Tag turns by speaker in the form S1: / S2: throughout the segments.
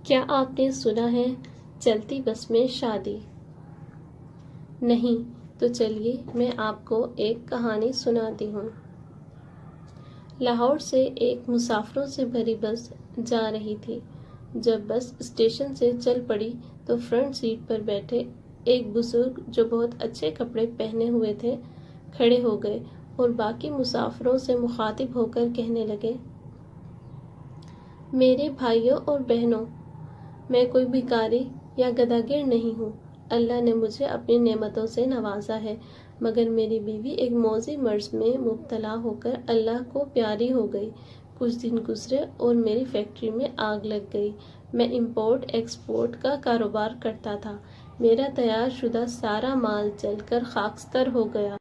S1: کیا آپ نے سنا ہے چلتی بس میں شادی؟ نہیں تو چلیے میں آپ کو ایک کہانی سناتی ہوں۔ لاہور سے ایک مسافروں سے بھری بس جا رہی تھی۔ جب بس اسٹیشن سے چل پڑی تو فرنٹ سیٹ پر بیٹھے ایک بزرگ جو بہت اچھے کپڑے پہنے ہوئے تھے کھڑے ہو گئے اور باقی مسافروں سے مخاطب ہو کر کہنے لگے، میرے بھائیوں اور بہنوں، میں کوئی بھکاری یا گداگر نہیں ہوں۔ اللہ نے مجھے اپنی نعمتوں سے نوازا ہے، مگر میری بیوی ایک موذی مرض میں مبتلا ہو کر اللہ کو پیاری ہو گئی۔ کچھ دن گزرے اور میری فیکٹری میں آگ لگ گئی۔ میں امپورٹ ایکسپورٹ کا کاروبار کرتا تھا۔ میرا تیار شدہ سارا مال جل کر خاکستر ہو گیا۔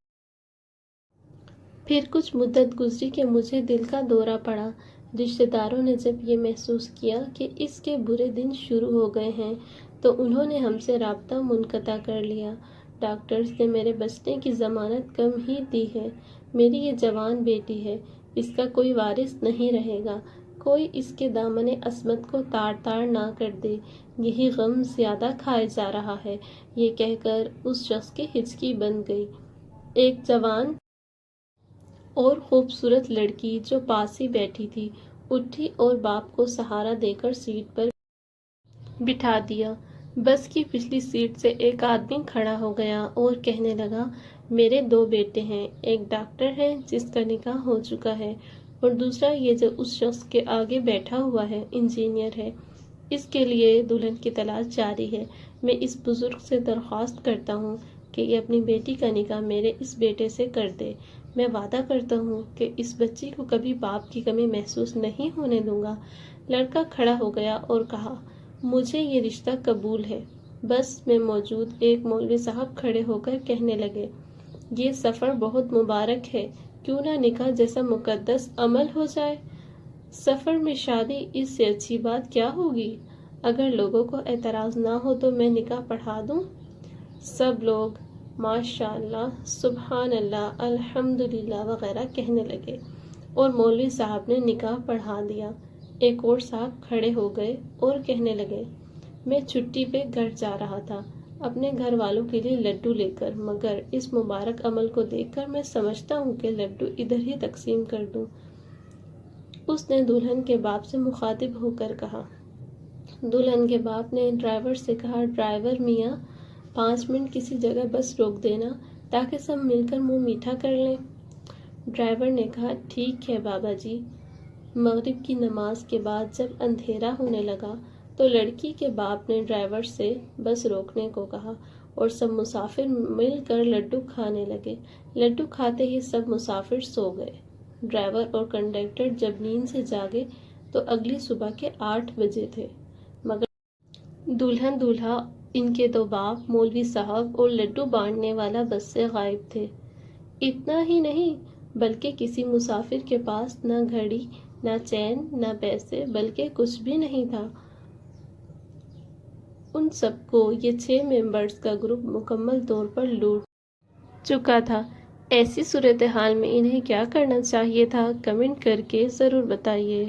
S1: پھر کچھ مدت گزری کہ مجھے دل کا دورہ پڑا۔ رشتہ داروں نے جب یہ محسوس کیا کہ اس کے برے دن شروع ہو گئے ہیں تو انہوں نے ہم سے رابطہ منقطع کر لیا۔ ڈاکٹرز نے میرے بچنے کی ضمانت کم ہی دی ہے۔ میری یہ جوان بیٹی ہے، اس کا کوئی وارث نہیں رہے گا، کوئی اس کے دامن عصمت کو تاڑ تاڑ نہ کر دے، یہی غم زیادہ کھائے جا رہا ہے۔ یہ کہہ کر اس شخص کی ہچکی بند گئی۔ ایک جوان اور خوبصورت لڑکی جو پاس ہی بیٹھی تھی اٹھی اور باپ کو سہارا دے کر سیٹ پر بٹھا دیا۔ بس کی پچھلی سیٹ سے ایک آدمی کھڑا ہو گیا اور کہنے لگا، میرے 2 بیٹے ہیں، ایک ڈاکٹر ہے جس کا نکاح ہو چکا ہے اور دوسرا یہ جو اس شخص کے آگے بیٹھا ہوا ہے انجینئر ہے۔ اس کے لیے دلہن کی تلاش جاری ہے۔ میں اس بزرگ سے درخواست کرتا ہوں کہ یہ اپنی بیٹی کا نکاح میرے اس بیٹے سے کر دے۔ میں وعدہ کرتا ہوں کہ اس بچی کو کبھی باپ کی کمی محسوس نہیں ہونے دوں گا۔ لڑکا کھڑا ہو گیا اور کہا، مجھے یہ رشتہ قبول ہے۔ بس میں موجود ایک مولوی صاحب کھڑے ہو کر کہنے لگے، یہ سفر بہت مبارک ہے، کیوں نہ نکاح جیسا مقدس عمل ہو جائے؟ سفر میں شادی، اس سے اچھی بات کیا ہوگی؟ اگر لوگوں کو اعتراض نہ ہو تو میں نکاح پڑھا دوں؟ سب لوگ ماشاء اللہ، سبحان اللہ، الحمدللہ وغیرہ کہنے لگے اور مولوی صاحب نے نکاح پڑھا دیا۔ ایک اور صاحب کھڑے ہو گئے اور کہنے لگے، میں چھٹی پہ گھر جا رہا تھا اپنے گھر والوں کے لیے لڈو لے کر، مگر اس مبارک عمل کو دیکھ کر میں سمجھتا ہوں کہ لڈو ادھر ہی تقسیم کر دوں۔ اس نے دلہن کے باپ سے مخاطب ہو کر کہا۔ دلہن کے باپ نے ڈرائیور سے کہا، ڈرائیور میاں 5 منٹ کسی جگہ بس روک دینا تاکہ سب مل کر منہ میٹھا کر لیں۔ ڈرائیور نے کہا، ٹھیک ہے بابا جی۔ مغرب کی نماز کے بعد جب اندھیرا ہونے لگا تو لڑکی کے باپ نے ڈرائیور سے بس روکنے کو کہا اور سب مسافر مل کر لڈو کھانے لگے۔ لڈو کھاتے ہی سب مسافر سو گئے۔ ڈرائیور اور کنڈکٹر جب نیند سے جاگے تو اگلی صبح کے 8 بجے تھے، مگر دلہن دولہا، ان کے 2 باپ، مولوی صاحب اور لڈو بانٹنے والا بس سے غائب تھے۔ اتنا ہی نہیں بلکہ کسی مسافر کے پاس نہ گھڑی، نہ چین، نہ پیسے، بلکہ کچھ بھی نہیں تھا۔ ان سب کو یہ 6 ممبرز کا گروپ مکمل طور پر لوٹ چکا تھا۔ ایسی صورتحال میں انہیں کیا کرنا چاہیے تھا؟ کمنٹ کر کے ضرور بتائیے۔